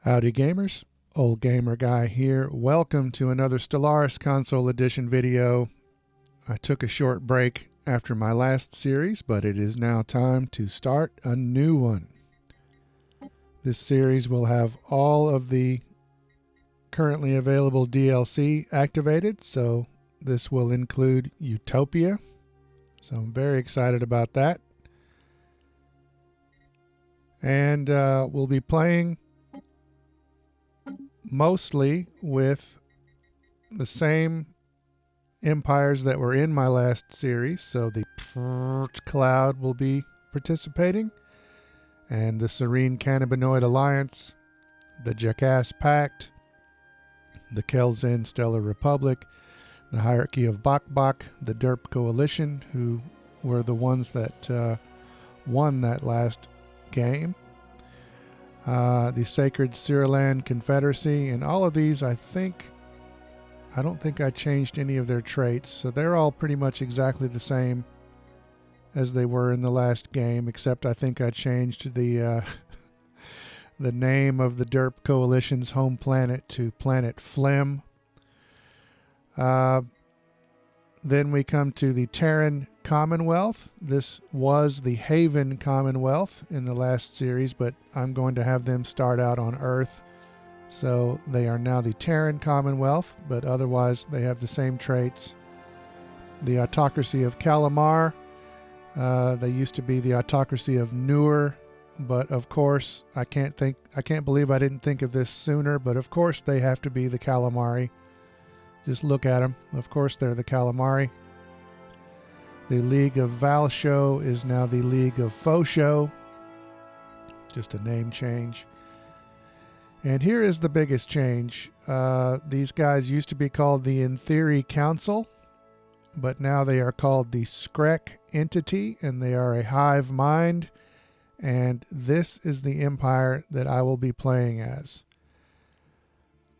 Howdy gamers, Old Gamer Guy here. Welcome to another Stellaris Console Edition video. I took a short break after my last series, but it is now time to start a new one. This series will have all of the currently available DLC activated, so this will include Utopia. So I'm very excited about that. And we'll be playing mostly with the same empires that were in my last series. So the Cloud will be participating, and the Serene Cannabinoid Alliance, the Jackass Pact, the Kelzen Stellar Republic, the Hierarchy of Bak, the Derp Coalition, who were the ones that won that last game, the Sacred Cyriland Confederacy, and all of these I don't think I changed any of their traits, so they're all pretty much exactly the same as they were in the last game, except I think I changed the the name of the Derp Coalition's home planet to Planet Phlegm. Then we come to the Terran Commonwealth. This was the Haven Commonwealth in the last series, but I'm going to have them start out on Earth. So they are now the Terran Commonwealth, but otherwise they have the same traits. The Autocracy of Calamar. They used to be the Autocracy of Nur, but of course I can't believe I didn't think of this sooner, but of course they have to be the Calamari. Just look at them. Of course they're the Calamari. The League of Valsho is now the League of Fosho. Just a name change. And here is the biggest change. These guys used to be called the In Theory Council, but now they are called the Screk entity, and they are a hive mind. And this is the empire that I will be playing as.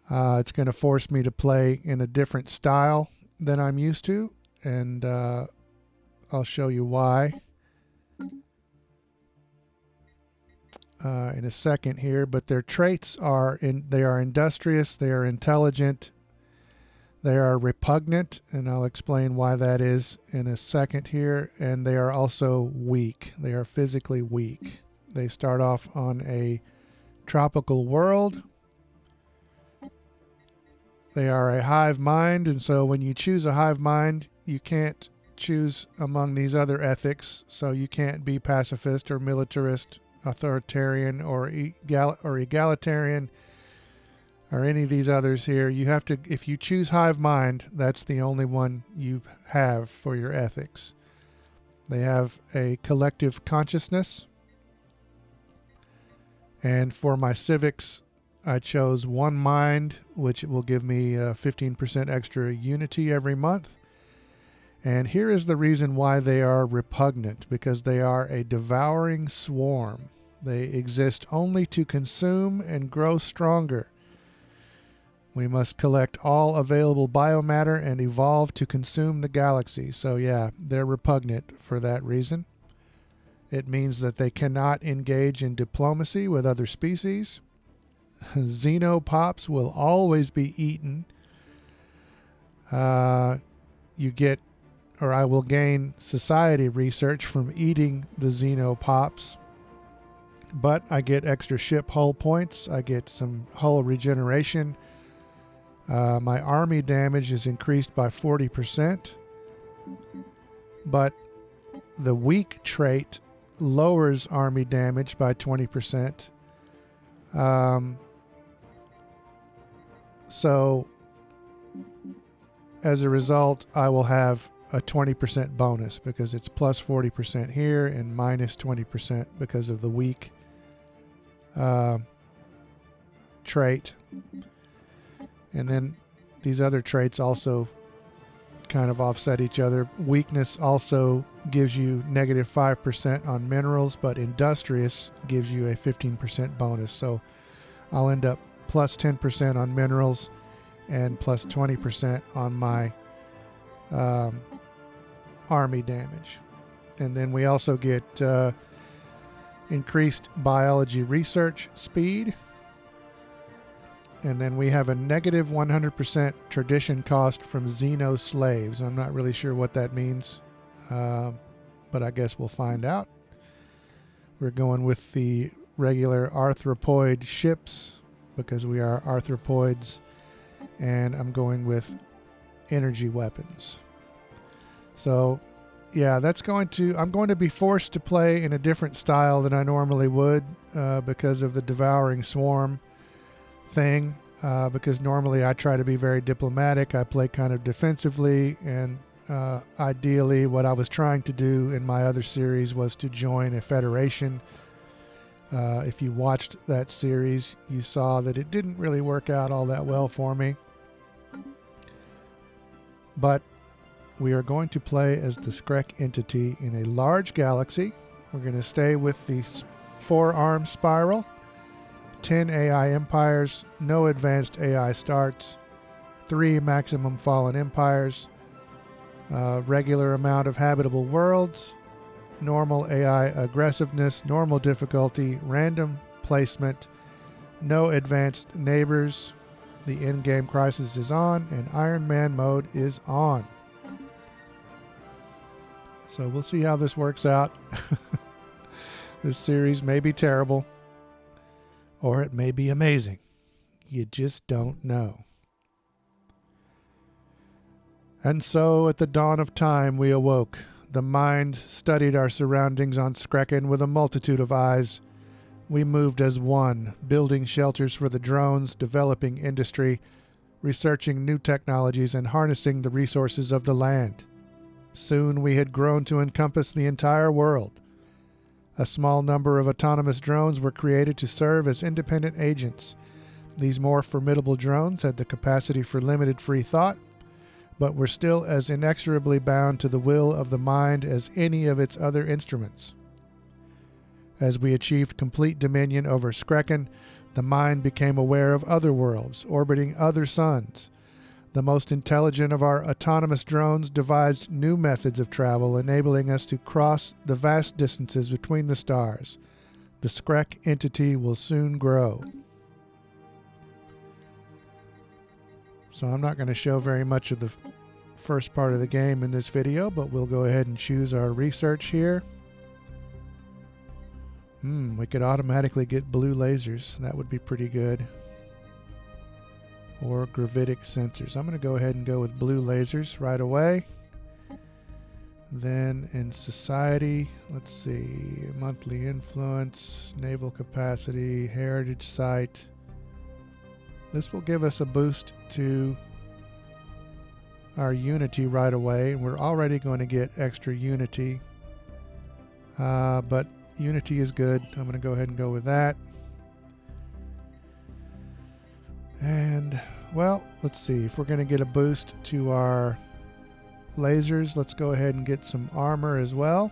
It's going to force me to play in a different style than I'm used to, and I'll show you why in a second here. But their traits are they are industrious, they are intelligent, they are repugnant, and I'll explain why that is in a second here. And they are also weak. They are physically weak. They start off on a tropical world. They are a hive mind, and so when you choose a hive mind, you can't choose among these other ethics. So you can't be pacifist or militarist, authoritarian or egalitarian, or any of these others here. You have to, if you choose hive mind, that's the only one you have for your ethics. They have a collective consciousness, and for my civics, I chose one mind, which will give me 15% extra unity every month. And here is the reason why they are repugnant, because they are a devouring swarm. They exist only to consume and grow stronger. We must collect all available biomatter and evolve to consume the galaxy. So yeah, they're repugnant for that reason. It means that they cannot engage in diplomacy with other species. Xenopops will always be eaten. I will gain society research from eating the Xenopops, but I get extra ship hull points. I get some hull regeneration. My army damage is increased by 40%, but the weak trait lowers army damage by 20%. So as a result, I will have a 20% bonus because it's plus 40% here and minus 20% because of the weak trait. And then these other traits also kind of offset each other. Weakness also gives you negative 5% on minerals, but industrious gives you a 15% bonus. So I'll end up plus 10% on minerals and plus 20% on my army damage. And then we also get increased biology research speed. And then we have a negative 100% tradition cost from Xeno slaves. I'm not really sure what that means, but I guess we'll find out. We're going with the regular arthropoid ships because we are arthropoids, and I'm going with energy weapons. So yeah, I'm going to be forced to play in a different style than I normally would because of the devouring swarm thing, because normally I try to be very diplomatic. I play kind of defensively, and ideally what I was trying to do in my other series was to join a federation. If you watched that series, you saw that it didn't really work out all that well for me. But we are going to play as the Screk entity in a large galaxy. We're going to stay with the 4-arm spiral, 10 AI empires, no advanced AI starts, 3 maximum fallen empires, regular amount of habitable worlds, normal AI aggressiveness, normal difficulty, random placement, no advanced neighbors. The in-game crisis is on, and Iron Man mode is on. So we'll see how this works out. This series may be terrible, or it may be amazing. You just don't know. And so at the dawn of time we awoke. The mind studied our surroundings on Screken with a multitude of eyes. We moved as one, building shelters for the drones, developing industry, researching new technologies, and harnessing the resources of the land. Soon we had grown to encompass the entire world. A small number of autonomous drones were created to serve as independent agents. These more formidable drones had the capacity for limited free thought, but were still as inexorably bound to the will of the mind as any of its other instruments. As we achieved complete dominion over Screken, the mind became aware of other worlds, orbiting other suns. The most intelligent of our autonomous drones devised new methods of travel, enabling us to cross the vast distances between the stars. The Screk entity will soon grow. So I'm not going to show very much of the first part of the game in this video, but we'll go ahead and choose our research here. We could automatically get blue lasers. That would be pretty good. Or gravitic sensors. I'm going to go ahead and go with blue lasers right away. Then in society, let's see, monthly influence, naval capacity, heritage site. This will give us a boost to our unity right away. We're already going to get extra unity, but unity is good. I'm going to go ahead and go with that. And, well, let's see. If we're going to get a boost to our lasers, let's go ahead and get some armor as well.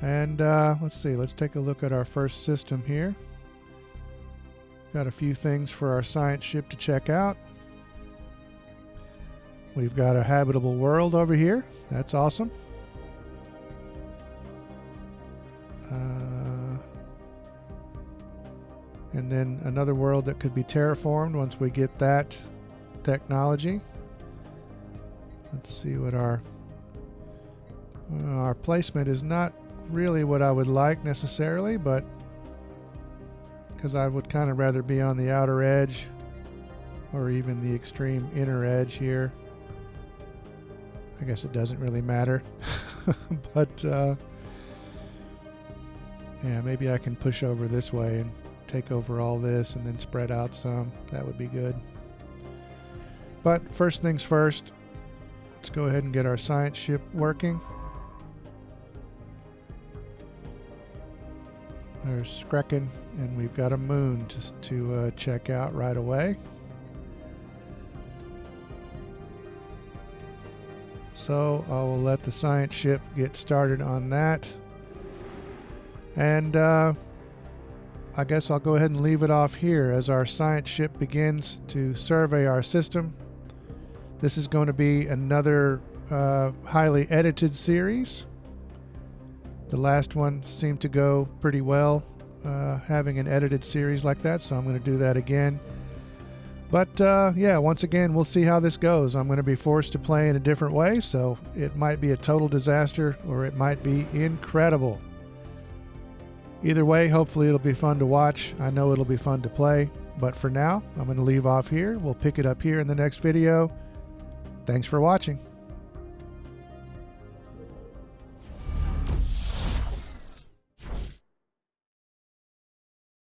And let's see. Let's take a look at our first system here. Got a few things for our science ship to check out. We've got a habitable world over here. That's awesome. And then another world that could be terraformed once we get that technology. Let's see what our placement is not really what I would like necessarily, but because I would kind of rather be on the outer edge or even the extreme inner edge here. I guess it doesn't really matter. But yeah, maybe I can push over this way and take over all this and then spread out some. That would be good. But first things first, let's go ahead and get our science ship working. There's Screken, and we've got a moon to check out right away. So I will let the science ship get started on that. And I guess I'll go ahead and leave it off here as our science ship begins to survey our system. This is going to be another highly edited series. The last one seemed to go pretty well, having an edited series like that, so I'm going to do that again. But yeah, once again, we'll see how this goes. I'm going to be forced to play in a different way, so it might be a total disaster or it might be incredible. Either way, hopefully it'll be fun to watch. I know it'll be fun to play. But for now, I'm going to leave off here. We'll pick it up here in the next video. Thanks for watching.